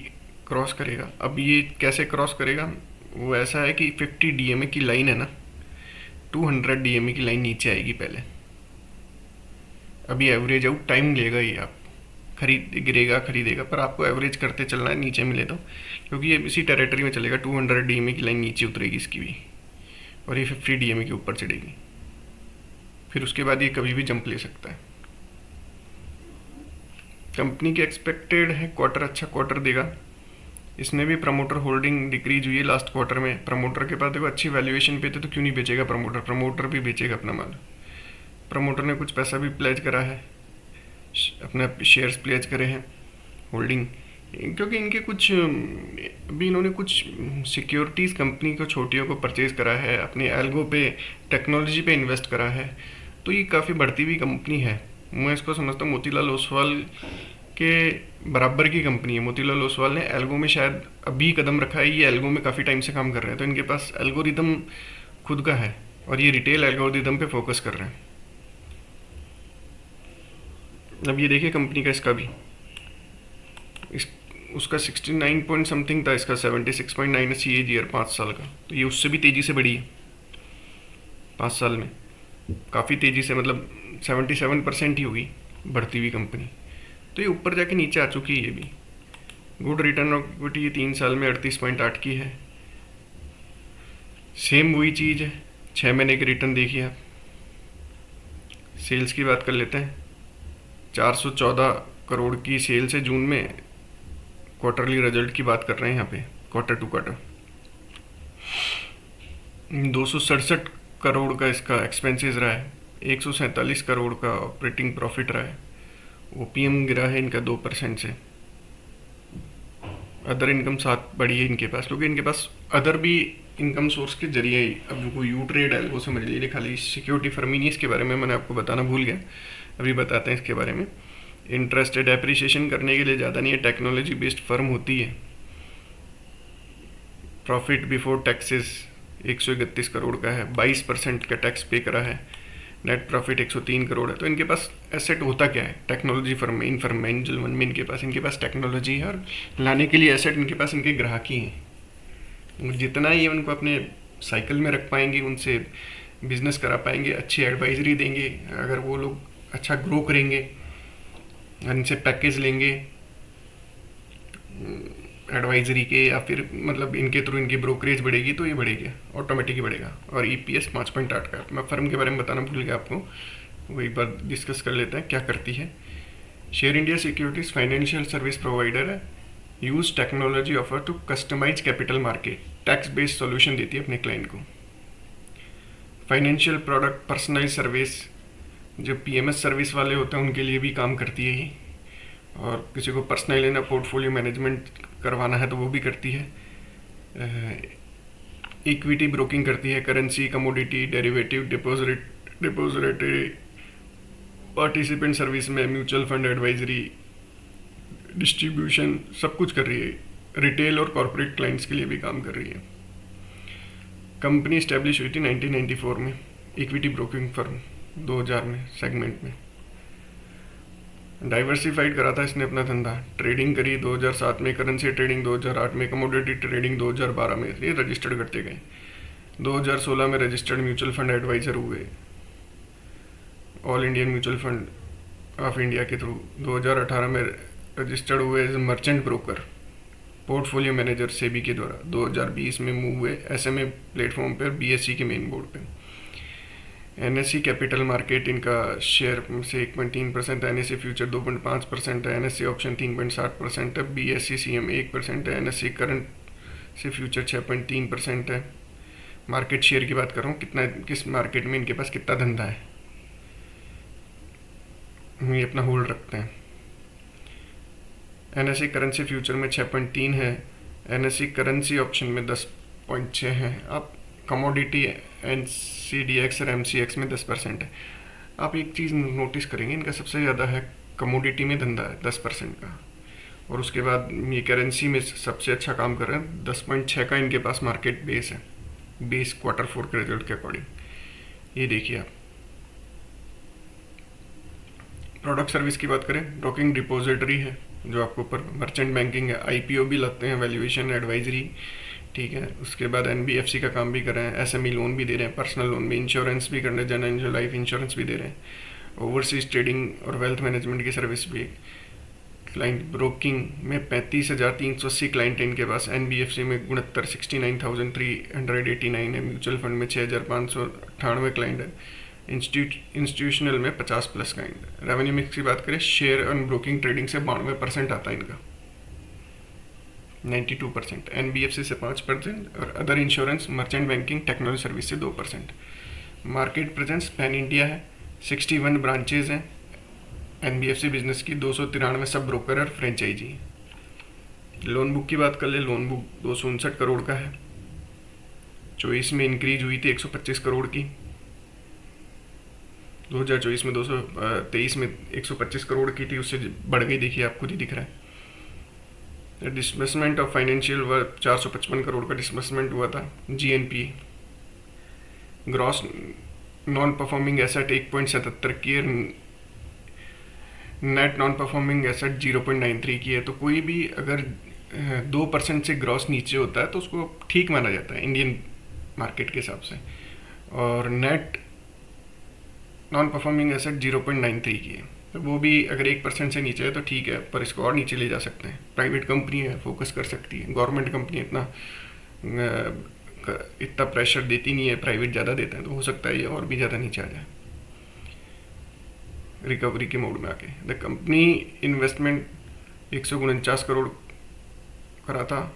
क्रॉस करेगा। अब ये कैसे क्रॉस करेगा, वो ऐसा है कि 50 DMA की लाइन है ना, 200 DMA की लाइन नीचे आएगी पहले। अभी एवरेज आउट टाइम लेगा ये, आप गिरेगा खरीदेगा, पर आपको एवरेज करते चलना है नीचे मिले तो, क्योंकि ये इसी टेरिटरी में चलेगा। 200 DMA की लाइन नीचे उतरेगी इसकी भी, और ये 50 DMA के ऊपर चढ़ेगी। फिर उसके बाद ये कभी भी जंप ले सकता है। कंपनी के एक्सपेक्टेड है क्वार्टर अच्छा क्वार्टर देगा। इसमें भी प्रमोटर होल्डिंग डिक्रीज हुई है लास्ट क्वार्टर में। प्रमोटर के पास देखो अच्छी वैल्यूएशन पे थे, तो क्यों नहीं बेचेगा प्रमोटर भी बेचेगा अपना माल। प्रमोटर ने कुछ पैसा भी प्लेज करा है, अपना शेयर्स प्लेज करे हैं होल्डिंग, क्योंकि इनके कुछ अभी इन्होंने कुछ सिक्योरिटीज़ कंपनी को छोटियों को परचेज़ करा है, अपने एल्गो पे टेक्नोलॉजी पे इन्वेस्ट करा है, तो ये काफ़ी बढ़ती हुई कंपनी है। मैं इसको समझता हूँ मोतीलाल ओसवाल के बराबर की कंपनी है। मोतीलाल ओसवाल ने एल्गो में शायद अभी कदम रखा है, ये एल्गो में काफ़ी टाइम से काम कर रहे हैं, तो इनके पास एल्गोरिदम खुद का है और ये रिटेल एल्गोरिदम पे फोकस कर रहे हैं। अब ये देखिए कंपनी का, इसका भी उसका 69 पॉइंट समथिंग था, इसका 76.9 है CAGR 5 साल का, तो ये उससे भी तेज़ी से बढ़ी है 5 साल में, काफ़ी तेज़ी से, मतलब 77% ही होगी बढ़ती हुई कंपनी। तो ये ऊपर जाके नीचे आ चुकी है। ये भी गुड रिटर्न ऑफ इक्विटी 3 साल में 38.8 की है। सेम वही चीज़ है, 6 महीने के रिटर्न देखिए आप। सेल्स की बात कर लेते हैं, 414 करोड़ की सेल्स है जून में। क्वार्टरली रिजल्ट की बात कर रहे हैं यहाँ पे, क्वार्टर टू क्वार्टर। 267 करोड़ का इसका एक्सपेंसेस रहा है, 147 करोड़ का ऑपरेटिंग प्रॉफिट रहा है। ओपीएम गिरा है इनका 2% से। अदर इनकम 7 बढ़ी है इनके पास, क्योंकि इनके पास अदर भी इनकम सोर्स के जरिए ही, अब जो यू ट्रेड है वो समझ लीजिए, खाली सिक्योरिटी फर्म ही नहीं। इसके बारे में मैंने आपको बताना भूल गया, अभी बताते हैं इसके बारे में। इंटरेस्टेड एप्रिसिएशन करने के लिए ज़्यादा नहीं है, टेक्नोलॉजी बेस्ड फर्म होती है। प्रॉफिट बिफोर टैक्सेस 131 करोड़ का है, 22% का टैक्स पे करा है। नेट प्रॉफिट 103 करोड़ है। तो इनके पास एसेट होता क्या है, टेक्नोलॉजी फर्म में, इन फर्म में, एंजल वन में इनके पास टेक्नोलॉजी है, और लाने के लिए एसेट इनके पास इनके ग्राहक ही हैं। जितना ये उनको अपने साइकिल में रख पाएंगे, उनसे बिजनेस करा पाएंगे, अच्छी एडवाइजरी देंगे, अगर वो लोग अच्छा ग्रो करेंगे, इनसे पैकेज लेंगे एडवाइजरी के, या फिर मतलब इनके थ्रू इनकी ब्रोकरेज बढ़ेगी, तो ये बढ़ेगी, ऑटोमेटिक ही बढ़ेगा। और EPS 5.8 का। मैं फर्म के बारे में बताना भूल गया आपको, वो एक बार डिस्कस कर लेते हैं क्या करती है। Share India Securities financial service provider है, use technology offer to customise capital market, tax based solution देती है अपने क्लाइंट को। फाइनेंशियल प्रोडक्ट पर्सनलाइज सर्विस, जो PMS सर्विस वाले होते हैं उनके लिए भी काम करती है ये, और किसी को पर्सनल लेना, पोर्टफोलियो मैनेजमेंट करवाना है तो वो भी करती है। इक्विटी ब्रोकिंग करती है, currency, commodity, derivative, depository, participant service में म्यूचुअल फंड एडवाइजरी, डिस्ट्रीब्यूशन, सब कुछ कर रही है। रिटेल और कॉर्पोरेट क्लाइंट्स के लिए भी काम कर रही है। कंपनी इस्टेब्लिश हुई थी 1994 में, इक्विटी ब्रोकिंग फर्म 2000 में सेगमेंट में। डाइवर्सिफाइड करा था इसने अपना धंधा, ट्रेडिंग करी 2007 में, करेंसी ट्रेडिंग 2008 में, कमोडिटी ट्रेडिंग 2012 में, ये रजिस्टर्ड करते गए। 2016 में रजिस्टर्ड म्यूचुअल फंड एडवाइज़र हुए all Indian mutual fund of India के थ्रू। 2018 में रजिस्टर्ड हुए as merchant broker, portfolio manager SEBI के द्वारा। 2020 में मूव हुए SMA प्लेटफॉर्म पर BSE के मेन बोर्ड पे। NSE कैपिटल मार्केट इनका शेयर से 1.3% है, NSE फ्यूचर 2.5% है, NSE ऑप्शन 3.7% है, BSE CM 1% है, NSE करंट से फ्यूचर 6.3% है। मार्केट शेयर की बात कर रहा हूँ, कितना किस मार्केट में इनके पास कितना धंधा है, हम ये अपना होल्ड रखते हैं। NSE करेंसी फ्यूचर में 6.3 है, NSE करेंसी ऑप्शन में 10.6 है। आप कमोडिटी NCDX और MCX में 10% है। आप एक चीज़ नोटिस करेंगे, इनका सबसे ज़्यादा है कमोडिटी में धंधा है 10% का, और उसके बाद ये करेंसी में सबसे अच्छा काम कर रहे हैं। 10.6 का इनके पास मार्केट बेस है, बेस Q4 के रिजल्ट के अकॉर्डिंग। ये देखिए आप। प्रोडक्ट सर्विस की बात करें, ब्रोकिंग डिपॉजिटरी है जो आपको ऊपर, मर्चेंट बैंकिंग है, IPO भी लगते हैं, वैल्यूएशन एडवाइजरी, ठीक है। उसके बाद NBFC का काम भी कर रहे हैं, SME लोन भी दे रहे हैं, पर्सनल लोन भी, इंश्योरेंस भी कर रहे हैं, जनरल लाइफ इंश्योरेंस भी दे रहे हैं, ओवरसीज ट्रेडिंग और वेल्थ मैनेजमेंट की सर्विस भी। क्लाइंट ब्रोकिंग में 35,380 क्लाइंट है इनके पास, NBFC में 69,389 है, म्यूचुअल फंड में 6,598 क्लाइंट है, इंस्टीट्यूशनल में 50+ क्लाइंट। रेवेन्यू मिक्स की बात करें, शेयर और ब्रोकिंग ट्रेडिंग से 92% आता है इनका, 92%, NBFC से 5% और other insurance, merchant banking, technology service से 2%। मार्केट प्रेजेंस पैन इंडिया है, 61 ब्रांचेज हैं NBFC बिजनेस की, 293 सब ब्रोकर और फ्रेंचाइजी। लोन बुक की बात कर ले, लोन बुक 259 करोड़ का है, 24 में इंक्रीज हुई थी 125 करोड़ की, 2024 में 23 में 125 करोड़ की थी, उससे बढ़ गई, देखिए आप खुद ही दिख रहा है। Disbursement of financial work 455 crore का डिसबर्समेंट हुआ था। GNPA gross non performing asset 1.77 की है, नेट नॉन परफॉर्मिंग एसेट 0.93 की है। तो कोई भी अगर 2% से ग्रॉस नीचे होता है तो उसको ठीक माना जाता है इंडियन मार्केट के हिसाब से, और नेट नॉन परफॉर्मिंग एसेट 0.93 की है, तो वो भी अगर 1% से नीचे है तो ठीक है, पर इसको और नीचे ले जा सकते हैं। प्राइवेट कंपनी है, फोकस कर सकती है, गवर्नमेंट कंपनी इतना प्रेशर देती नहीं है, प्राइवेट ज़्यादा देते हैं, तो हो सकता है ये और भी ज़्यादा नीचे आ जाए रिकवरी के मोड में आके। द कंपनी इन्वेस्टमेंट 149 करोड़ करा था,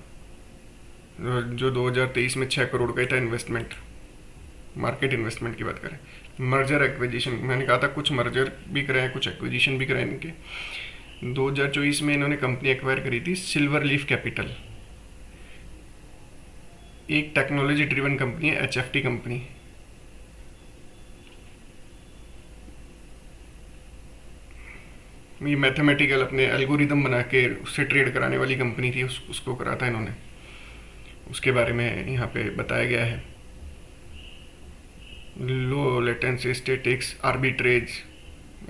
जो 2023 में 6 करोड़ का ही था इन्वेस्टमेंट। मार्केट इन्वेस्टमेंट की बात करें, मर्जर एक्विजिशन, मैंने कहा था कुछ मर्जर भी कराए, कुछ एक्विजिशन भी कराए इनके। 2024 में इन्होंने कंपनी एक्वायर करी थी सिल्वर लीफ कैपिटल, एक टेक्नोलॉजी ड्रिवन कंपनी है, HFT कंपनी। ये मैथमेटिकल अपने एल्गोरिदम बना के उससे ट्रेड कराने वाली कंपनी थी, उसको करा था इन्होंने, उसके बारे में यहाँ पे बताया गया है। Low latency statics arbitrage,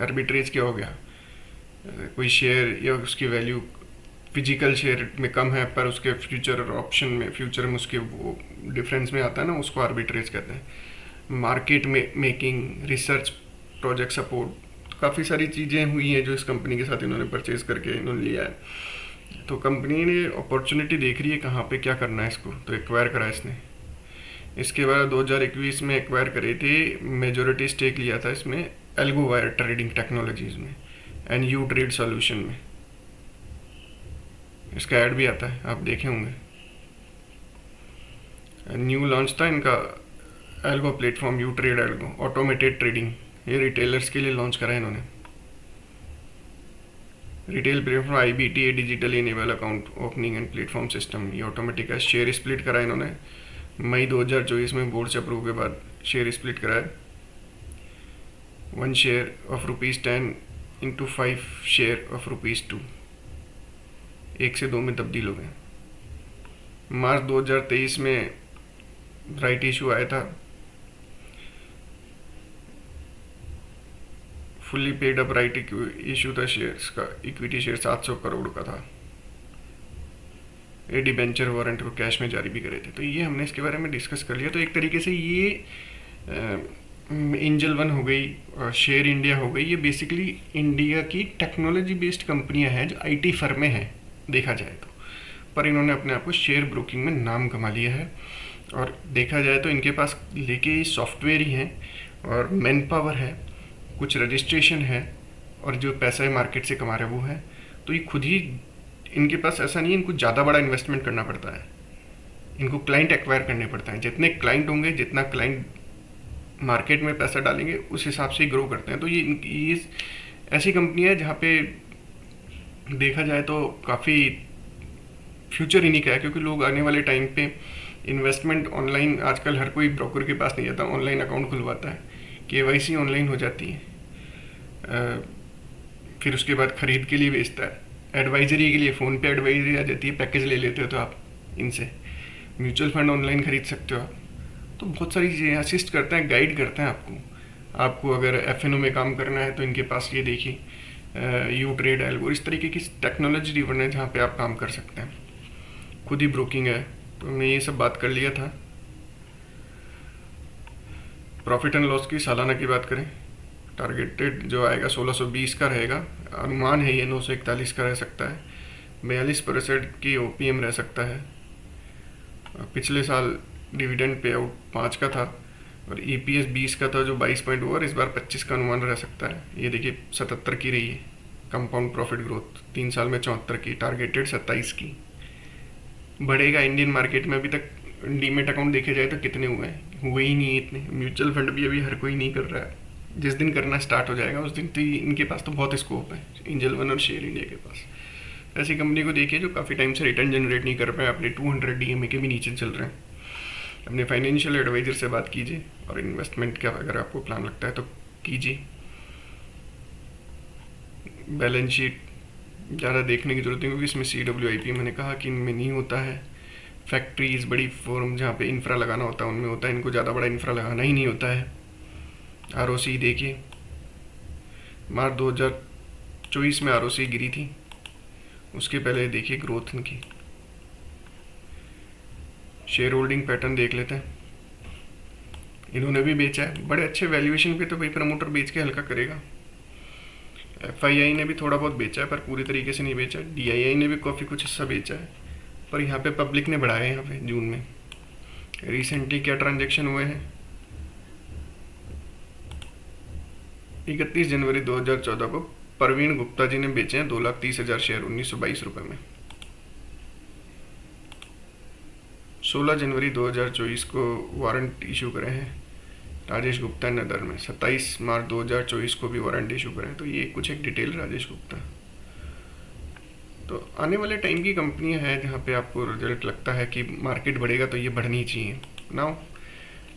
arbitrage क्या हो गया, कोई शेयर या उसकी वैल्यू फिजिकल शेयर में कम है पर उसके फ्यूचर और ऑप्शन में, फ्यूचर में उसके वो डिफरेंस में आता है ना, उसको आर्बिट्रेज कहते हैं। मार्केट में मेकिंग, रिसर्च, प्रोजेक्ट सपोर्ट, काफ़ी सारी चीज़ें हुई हैं जो इस कंपनी के साथ इन्होंने परचेज करके इन्होंने लिया है। तो कंपनी ने अपॉर्चुनिटी देख रही है कहाँ पे क्या करना है इसको, तो एक्वायर करा इसने। इसके बाद 2021 में एक्वायर करे थे, मेजोरिटी स्टेक लिया था इसमें एल्गो वायर ट्रेडिंग टेक्नोलॉजीज में, NU ट्रेड सॉल्यूशन में। इसका ऐड भी आता है, आप देखे होंगे। न्यू लॉन्च था इनका algo platform, you trade algo automated trading, ये रिटेलर्स के लिए लॉन्च करा है इन्होंने। Retail platform IBTA digital enable account opening and platform system, ये ऑटोमेटिक है। शेयर स्प्लिट करा इन्होंने मई 2024 में, बोर्ड से अप्रूव के बाद शेयर स्प्लिट कराया। 1 share of ₹10 into 5 share of ₹2, 1 से 2 में तब्दील हो गए। मार्च 2023 में राइट इशू आया था, fully paid up right issue था शेयर्स का, इक्विटी शेयर 700 करोड़ का था। ये डिबेंचर वारंट को कैश में जारी भी करे थे। तो ये हमने इसके बारे में डिस्कस कर लिया। तो एक तरीके से ये एंजल वन हो गई, शेयर इंडिया हो गई, ये बेसिकली इंडिया की टेक्नोलॉजी बेस्ड कंपनियां हैं जो IT फर्में हैं देखा जाए तो, पर इन्होंने अपने आप को शेयर ब्रोकिंग में नाम कमा लिया है। और देखा जाए तो इनके पास लेके सॉफ्टवेयर ही हैं और मैन पावर है, कुछ रजिस्ट्रेशन है, और जो पैसा है मार्केट से कमा रहे वो है। तो ये खुद ही, इनके पास ऐसा नहीं है इनको ज़्यादा बड़ा इन्वेस्टमेंट करना पड़ता है, इनको क्लाइंट एक्वायर करने पड़ता है। जितने क्लाइंट होंगे, जितना क्लाइंट मार्केट में पैसा डालेंगे, उस हिसाब से ग्रो करते हैं। तो ये ऐसी कंपनी है जहाँ पे देखा जाए तो काफ़ी फ्यूचर इन्हीं का है, क्योंकि लोग आने वाले टाइम पे इन्वेस्टमेंट ऑनलाइन, आजकल हर कोई ब्रोकर के पास नहीं जाता, ऑनलाइन अकाउंट खुलवाता है, केवाईसी ऑनलाइन हो जाती है, फिर उसके बाद खरीद के लिए बेचता है, एडवाइजरी के लिए फ़ोन पे एडवाइजरी आ जाती है, पैकेज ले लेते हो तो आप इनसे, म्यूचुअल फंड ऑनलाइन खरीद सकते हो आप। तो बहुत सारी चीज़ें असिस्ट करते हैं, गाइड करते हैं आपको अगर एफएनओ में काम करना है तो इनके पास ये देखिए यू ट्रेड एल्गो, इस तरीके की टेक्नोलॉजी ड्रिवन है जहाँ पे आप काम कर सकते हैं। खुद ही ब्रोकिंग है। तो मैं ये सब बात कर लिया था। प्रॉफिट एंड लॉस की सालाना की बात करें, टारगेटेड जो आएगा 1620 का रहेगा, अनुमान है ये 941 का रह सकता है, 42% की ओपीएम रह सकता है। पिछले साल डिविडेंड पे आउट 5 का था और ईपीएस 20 का था जो 22 पॉइंट हुआ, और इस बार 25 का अनुमान रह सकता है। ये देखिए 77 की रही है कंपाउंड प्रॉफिट ग्रोथ, 3 साल में 74 की, टारगेटेड 27 की। बढ़ेगा। इंडियन मार्केट में अभी तक डीमेट अकाउंट देखे जाए तो कितने हुए हैं? हुए ही नहीं इतने। म्यूचुअल फंड भी अभी हर कोई नहीं कर रहा है, जिस दिन करना स्टार्ट हो जाएगा उस दिन तो इनके पास तो बहुत स्कोप है, एंजल वन और शेयर इंडिया के पास। ऐसी कंपनी को देखिए जो काफ़ी टाइम से रिटर्न जनरेट नहीं कर पाए, अपने 200 डीएमए के भी नीचे चल रहे हैं। अपने फाइनेंशियल एडवाइजर से बात कीजिए, और इन्वेस्टमेंट का अगर आपको प्लान लगता है तो कीजिए। बैलेंस शीट ज़्यादा देखने की जरूरत नहीं, क्योंकि इसमें CWIP मैंने कहा कि इनमें नहीं होता है। फैक्ट्रीज, बड़ी फॉर्म जहाँ पे इंफ्रा लगाना होता है उनमें होता है, इनको ज़्यादा बड़ा इंफ्रा लगाना ही नहीं होता है। ROC देखिए, मार्च 2024 में ROC गिरी थी, उसके पहले देखिए ग्रोथ इनकी। शेयर होल्डिंग पैटर्न देख लेते हैं। इन्होंने भी बेचा है बड़े अच्छे वैल्यूएशन पे, तो भाई प्रमोटर बेच के हल्का करेगा। FII ने भी थोड़ा बहुत बेचा है पर पूरी तरीके से नहीं बेचा। DII ने भी काफ़ी कुछ हिस्सा बेचा है, पर यहाँ पे पब्लिक ने बढ़ाया है। यहाँ पे जून में रिसेंटली क्या ट्रांजेक्शन हुए हैं, 31 जनवरी 2014 को प्रवीण गुप्ता जी ने बेचे हैं 2,30,000 शेयर 1922 रुपये में। 16 जनवरी 2024 को वारंट इशू करे हैं राजेश गुप्ता ने नदर में। 27 मार्च 2024 को भी वारंट इशू करे हैं। तो ये कुछ एक डिटेल राजेश गुप्ता। तो आने वाले टाइम की कंपनियां हैं जहाँ पे आपको रिजल्ट लगता है कि मार्केट बढ़ेगा तो ये बढ़नी चाहिए ना।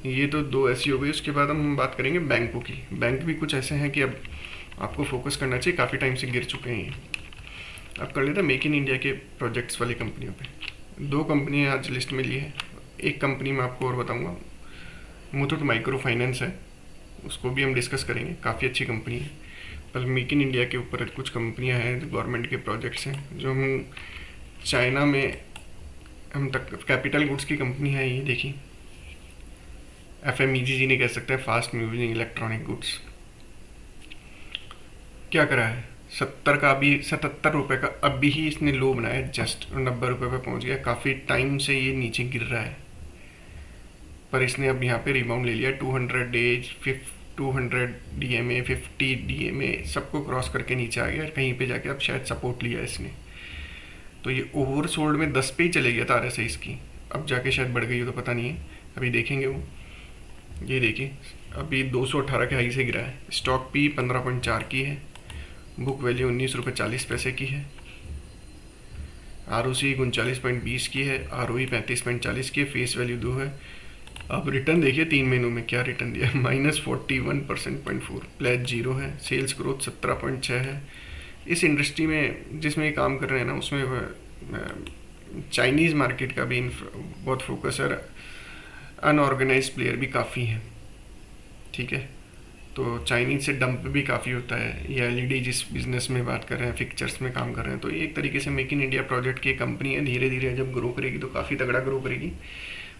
ये तो दो ऐसी हो गई। उसके बाद हम बात करेंगे बैंकों की। बैंक भी कुछ ऐसे हैं कि अब आपको फोकस करना चाहिए, काफ़ी टाइम से गिर चुके हैं। अब कर लेते हैं मेक इन इंडिया के प्रोजेक्ट्स वाली कंपनियों पे। दो कंपनियां आज लिस्ट में ली है। एक कंपनी मैं आपको और बताऊंगा, मुथूट माइक्रो फाइनेंस है, उसको भी हम डिस्कस करेंगे, काफ़ी अच्छी कंपनी है। पर मेक इन इंडिया के ऊपर कुछ कंपनियां हैं जो गवर्नमेंट के प्रोजेक्ट्स हैं, जो हम चाइना में हम तक कैपिटल गुड्स की कंपनी है। ये देखिए FMEG जी ने कह सकते हैं, फास्ट मूविंग इलेक्ट्रॉनिक गुड्स। क्या करा है, 70 का अभी 77 रुपये का अभी ही इसने लो बनाया, जस्ट 90 रुपये पे पहुंच गया। काफ़ी टाइम से ये नीचे गिर रहा है, पर इसने अब यहाँ पे रिबाउंड ले लिया। 200 डेज 200 DMA 50 DMA सबको क्रॉस करके नीचे आ गया। कहीं पे जाके अब शायद सपोर्ट लिया इसने। तो ये ओवर सोल्ड में 10 पे ही चले गया था RSI इसकी, अब जाके शायद बढ़ गई हो तो पता नहीं है, अभी देखेंगे वो। ये देखिए अभी 218 के हाई से गिरा है। स्टॉक P 15.4 की है, बुक वैल्यू 19 रुपये 40 पैसे की है, ROC 39.20 की है, ROE 35.40 की है, फेस वैल्यू 2 है। अब रिटर्न देखिए 3 महीनों में क्या रिटर्न दिया है, -41%.4, प्लेज 0 है, सेल्स ग्रोथ 17.6 है। इस इंडस्ट्री में जिसमें ये काम कर रहे हैं ना, उसमें चाइनीज़ मार्केट का भी बहुत फोकस है। अनऑर्गेनाइज प्लेयर भी काफ़ी हैं, ठीक है। तो चाइनीज से डंप भी काफ़ी होता है। ये LED जिस बिज़नेस में बात कर रहे हैं, फिक्चर्स में काम कर रहे हैं, तो ये एक तरीके से मेक इन इंडिया प्रोजेक्ट की कंपनी है। धीरे धीरे जब ग्रो करेगी तो काफ़ी तगड़ा ग्रो करेगी।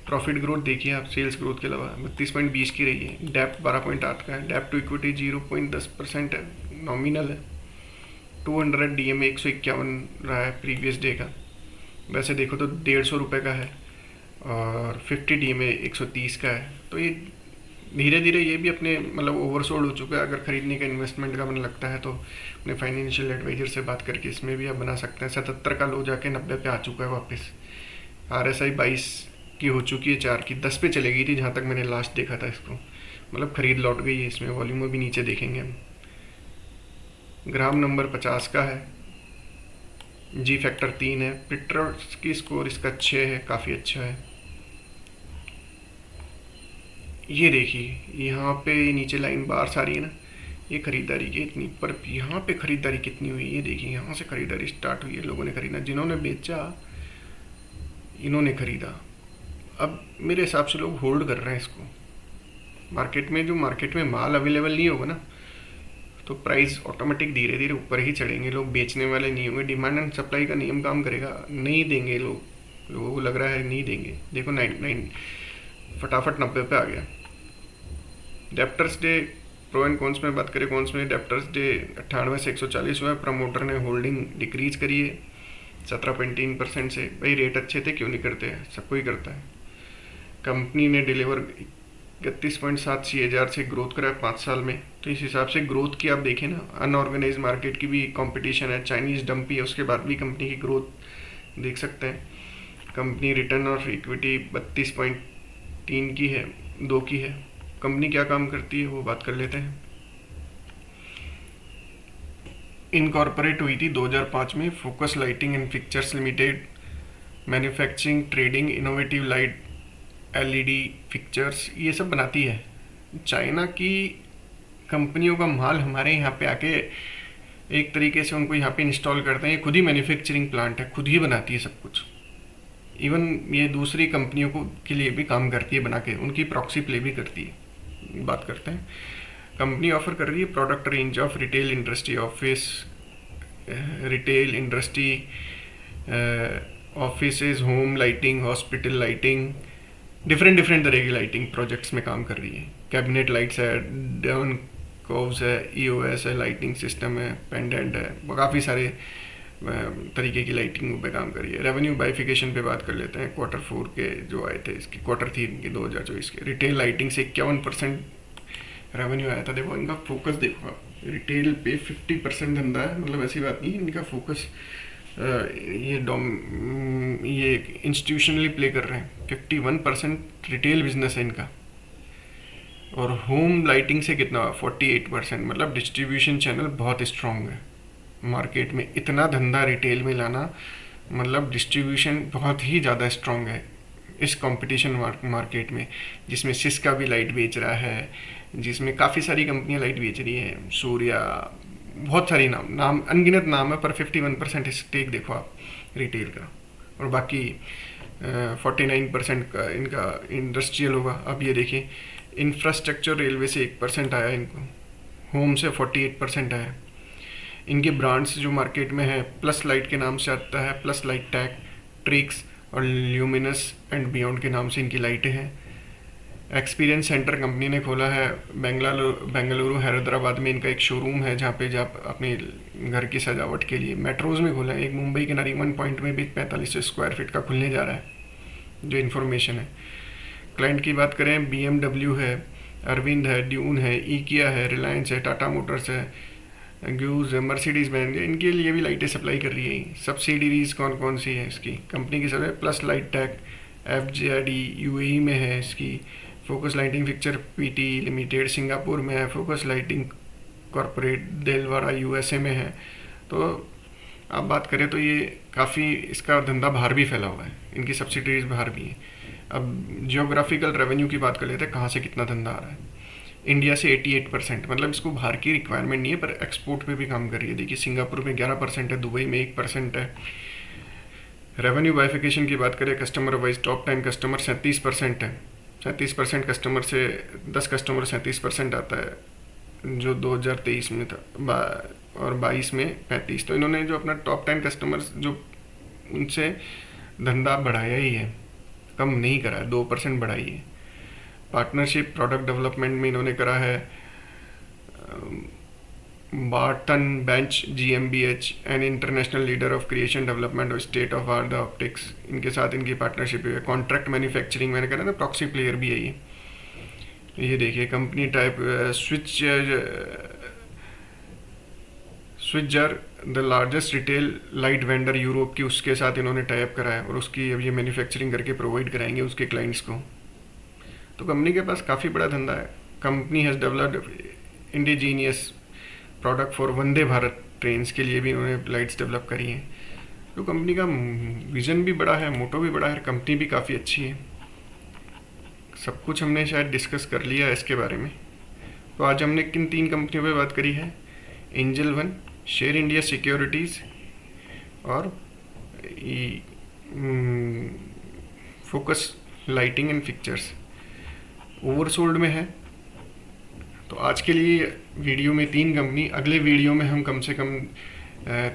प्रॉफिट ग्रोथ देखिए आप, सेल्स ग्रोथ के अलावा 32.20 की रही है, डेप 12.8 का है, डेप टू इक्विटी 0.10% है, नॉमिनल है। 200 DMA 151 रहा है प्रीवियस डे का। वैसे देखो तो 150 रुपये का है, और 50 DMA 130 का है। तो ये धीरे धीरे ये भी अपने मतलब ओवरसोल्ड हो चुका है। अगर खरीदने का इन्वेस्टमेंट का मन लगता है तो अपने फाइनेंशियल एडवाइजर से बात करके इसमें भी आप बना सकते हैं। 77 का लो जाके 90 पे आ चुका है वापस। RSI 22 की हो चुकी है, 4 की 10 पे चले गई थी जहाँ तक मैंने लास्ट देखा था इसको, मतलब खरीद लौट गई है इसमें। वॉल्यूम भी नीचे देखेंगे हम। ग्राम नंबर 50 का है, जी फैक्टर 3 है, पिट्रोस की स्कोर इसका 6 है, काफ़ी अच्छा है। ये देखिए यहाँ पे नीचे लाइन बार्स आ रही है ना, ये खरीदारी की इतनी, पर यहाँ पे खरीदारी कितनी हुई ये देखिए। यहाँ से खरीदारी स्टार्ट हुई है, लोगों ने खरीदा, जिन्होंने बेचा इन्होंने खरीदा। अब मेरे हिसाब से लोग होल्ड कर रहे हैं इसको। मार्केट में जो मार्केट में माल अवेलेबल नहीं होगा ना, तो प्राइस ऑटोमेटिक धीरे धीरे ऊपर ही चढ़ेंगे। लोग बेचने वाले नहीं होंगे। डिमांड एंड सप्लाई का नियम काम करेगा, नहीं देंगे लोग, लोगों को लग रहा है नहीं देंगे। देखो 99 फटाफट 90 पे आ गया। Debtors day pro and cons में बात करें, कॉन्स में डेप्टर्स डे 98 से 140 हुआ है। प्रमोटर ने होल्डिंग डिक्रीज करी है 17.3% से। भाई रेट अच्छे थे, क्यों नहीं करते हैं, सबको ही करता है। कंपनी ने डिलीवर 31.7 CAGR से ग्रोथ करा है 5 साल में। तो इस हिसाब से ग्रोथ की आप देखें ना, अनऑर्गेनाइज मार्केट की भी कंपटीशन है, चाइनीज डंपी है, उसके बाद भी कंपनी की ग्रोथ देख सकते हैं। कंपनी रिटर्न ऑफ इक्विटी 32.3 की है, 2 की है। कंपनी क्या काम करती है वो बात कर लेते हैं। इनकॉर्पोरेट हुई थी 2005 में। Focus Lighting and pictures limited, manufacturing, trading, innovative light, LED pictures, ये सब बनाती है। चाइना की कंपनियों का माल हमारे यहाँ पे आके एक तरीके से उनको यहाँ पे इंस्टॉल करते हैं। ये खुद ही मैन्युफैक्चरिंग प्लांट है, खुद ही बनाती है सब कुछ। इवन ये दूसरी कंपनियों को के लिए भी काम करती है बना के, उनकी प्रॉक्सी प्ले भी करती है। बात करते हैं। कंपनी ऑफर कर रही है product range of retail industry, office retail industry, offices, home lighting, hospital lighting, different तरह की लाइटिंग प्रोजेक्ट्स में काम कर रही है। कैबिनेट लाइट्स है, डाउन कोव्स है, EOS है, लाइटिंग सिस्टम है, पेंडेंट है, काफ़ी सारे तरीके की लाइटिंग पे काम कर रही है। रेवेन्यू बाइफिकेशन पे बात कर लेते हैं। Q4 के जो आए थे, इसके Q3 के 2024 के, रिटेल लाइटिंग से 51% रेवेन्यू आया था। देखो इनका फोकस, देखो रिटेल पे 50% धंधा है, मतलब ऐसी बात नहीं है। इनका फोकस ये इंस्टीट्यूशनली प्ले कर रहे हैं। 51% रिटेल बिजनेस है इनका। और होम लाइटिंग से कितना, 48%, मतलब डिस्ट्रीब्यूशन चैनल बहुत स्ट्रॉन्ग है। मार्केट में इतना धंधा रिटेल में लाना, मतलब डिस्ट्रीब्यूशन बहुत ही ज़्यादा स्ट्रॉन्ग है इस कंपटीशन मार्केट में, जिसमें सिस्का भी लाइट बेच रहा है, जिसमें काफ़ी सारी कंपनियां लाइट बेच रही हैं, सूर्या, बहुत सारी नाम अनगिनत नाम है। पर 51% स्टेक देखो आप रिटेल का, और बाकी 49% का इनका इंडस्ट्रियल होगा। अब ये देखिए, इंफ्रास्ट्रक्चर रेलवे से 1% आया इनको, होम से 48% आया। इनके ब्रांड्स जो मार्केट में है, प्लस लाइट के नाम से आता है, प्लस लाइट टैग, ट्रिक्स और ल्यूमिनस एंड बियॉन्ड के नाम से इनकी लाइटें हैं। एक्सपीरियंस सेंटर कंपनी ने खोला है बेंगलुरु, हैदराबाद में इनका एक शोरूम है, जहाँ पे आप अपने घर की सजावट के लिए। मेट्रोज़ में खोला है, एक मुंबई के नरीमन पॉइंट में भी 45 स्क्वायर फीट का खुलने जा रहा है, जो इन्फॉर्मेशन है। क्लाइंट की बात करें, BMW है, अरविंद है, ड्यून है, इकिया है, रिलायंस है, टाटा मोटर्स है, ग्यूज है, मर्सिडीज़ बैंड है, इनके लिए भी लाइटें सप्लाई कर रही है। सब्सिडीज कौन कौन सी है इसकी कंपनी की सब है। Plus light tech FJID UAE में है इसकी। Focus lighting fixture PT limited Singapore में है। Focus lighting corporate Delaware USA में है। तो आप बात करें तो ये काफ़ी, इसका धंधा बाहर भी फैला हुआ है, इनकी सब्सिडीज बाहर भी हैं। अब जियोग्राफिकल रेवेन्यू की बात कर लेते हैं, कहाँ से कितना धंधा आ रहा है। इंडिया से 88%, मतलब इसको बाहर की रिक्वायरमेंट नहीं है, पर एक्सपोर्ट पे भी काम कर रही है। देखिए सिंगापुर में 11% है, दुबई में 1% है। रेवेन्यू बाइफिकेशन की बात करें, कस्टमर वाइज टॉप 10 कस्टमर 37% है। 37% कस्टमर से 10 कस्टमर 37% आता है, जो 2023 में था, और 22 में 35। तो इन्होंने जो अपना टॉप 10 कस्टमर्स जो उनसे धंधा बढ़ाया ही है, कम नहीं करा है, 2% बढ़ाई है। पार्टनरशिप प्रोडक्ट डेवलपमेंट में इन्होंने करा है Bartenbach GmbH and international leader of creation development और state of art the optics, इनके साथ इनकी पार्टनरशिप है। कॉन्ट्रैक्ट मैन्युफैक्चरिंग मैंने कहा ना, प्रॉक्सी प्लेयर भी है ये। ये देखिए company type Schweitzer, the largest retail light vendor Europe की, उसके साथ इन्होंने टाइप करा है और उसकी अब ये मैन्युफैक्चरिंग करके प्रोवाइड कराएंगे उसके क्लाइंट्स को। तो कंपनी के पास काफ़ी बड़ा धंधा है। Company has developed indigenous product for Vande Bharat trains के लिए भी इन्होंने लाइट्स डेवलप करी हैं। तो कंपनी का विज़न भी बड़ा है, मोटो भी बड़ा है, कंपनी भी काफ़ी अच्छी है। सब कुछ हमने शायद डिस्कस कर लिया है इसके बारे में। तो आज हमने किन 3 कंपनियों पे बात करी है? Angel One, Share India Securities और Focus Lighting and Fixtures. Oversold में है। तो आज के लिए वीडियो में 3 कंपनी, अगले वीडियो में हम कम से कम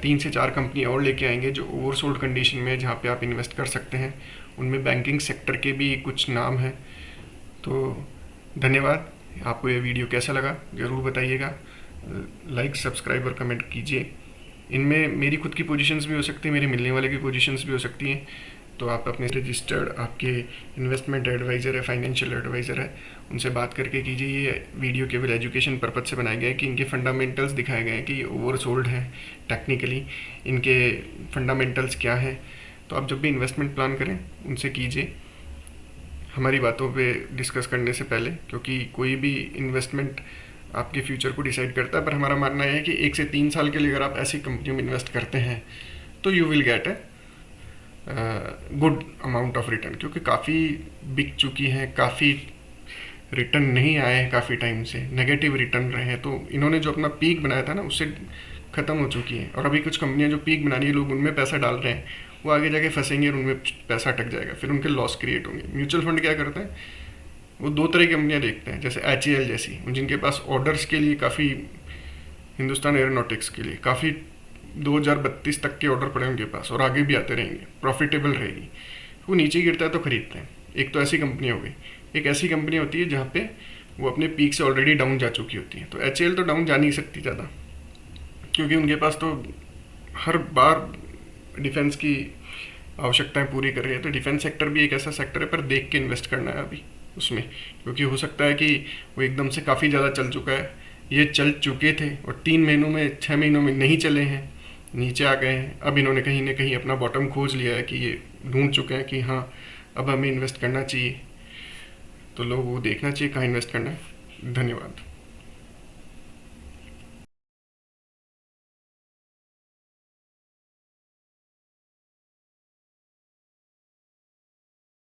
3 से 4 कंपनी और लेके आएंगे जो ओवरसोल्ड कंडीशन में, जहाँ पे आप इन्वेस्ट कर सकते हैं। उनमें बैंकिंग सेक्टर के भी कुछ नाम हैं। तो धन्यवाद। आपको ये वीडियो कैसा लगा ज़रूर बताइएगा। लाइक, सब्सक्राइब और कमेंट कीजिए। इनमें मेरी खुद की पोजीशंस भी हो सकती है, मेरे मिलने वाले की पोजीशंस भी हो सकती हैं। तो आप अपने रजिस्टर्ड आपके इन्वेस्टमेंट एडवाइज़र है, फाइनेंशियल एडवाइज़र है, उनसे बात करके कीजिए। ये वीडियो केवल एजुकेशन पर्पज़ से बनाया गया है कि इनके फंडामेंटल्स दिखाए गए हैं कि ये ओवरसोल्ड है। टेक्निकली इनके फंडामेंटल्स क्या हैं। तो आप जब भी इन्वेस्टमेंट प्लान करें उनसे कीजिए, हमारी बातों पे डिस्कस करने से पहले, क्योंकि कोई भी इन्वेस्टमेंट आपके फ्यूचर को डिसाइड करता है। पर हमारा मानना है कि 1 से 3 साल के लिए अगर आप ऐसी कंपनियों में इन्वेस्ट करते हैं तो you will get a good amount of return, क्योंकि काफ़ी बिक चुकी हैं, काफ़ी रिटर्न नहीं आए हैं, काफ़ी टाइम से नेगेटिव रिटर्न रहे हैं। तो इन्होंने जो अपना पीक बनाया था ना, उससे ख़त्म हो चुकी है। और अभी कुछ कंपनियां जो पीक बना रही है, लोग उनमें पैसा डाल रहे हैं, वो आगे जाके फंसेंगे और उनमें पैसा अटक जाएगा, फिर उनके लॉस क्रिएट होंगे। म्यूचुअल फंड क्या करते हैं, वो 2 तरह की कंपनियां देखते हैं, जैसे HAL जैसी, जिनके पास ऑर्डर्स के लिए काफ़ी, हिंदुस्तान एरोनॉटिक्स के लिए काफ़ी 2032 तक के ऑर्डर पड़े उनके पास और आगे भी आते रहेंगे, प्रॉफिटेबल रहेगी। वो नीचे गिरता है तो खरीदते हैं। एक तो ऐसी कंपनी हो गई। एक ऐसी कंपनी होती है जहाँ पे वो अपने पीक से ऑलरेडी डाउन जा चुकी होती है। तो HAL तो डाउन जा नहीं सकती ज़्यादा, क्योंकि उनके पास तो हर बार डिफेंस की आवश्यकताएं पूरी कर रही है। तो डिफेंस सेक्टर भी एक ऐसा सेक्टर है, पर देख के इन्वेस्ट करना है अभी उसमें, क्योंकि हो सकता है कि वो एकदम से काफ़ी ज़्यादा चल चुका है। ये चल चुके थे और 3 महीनों में, 6 महीनों में नहीं चले हैं, नीचे आ गए हैं। अब इन्होंने कहीं ना कहीं अपना बॉटम खोज लिया है कि ये ढूंढ चुके हैं कि हाँ अब हमें इन्वेस्ट करना चाहिए। तो लोग वो देखना चाहिए कहाँ इन्वेस्ट करना है। धन्यवाद।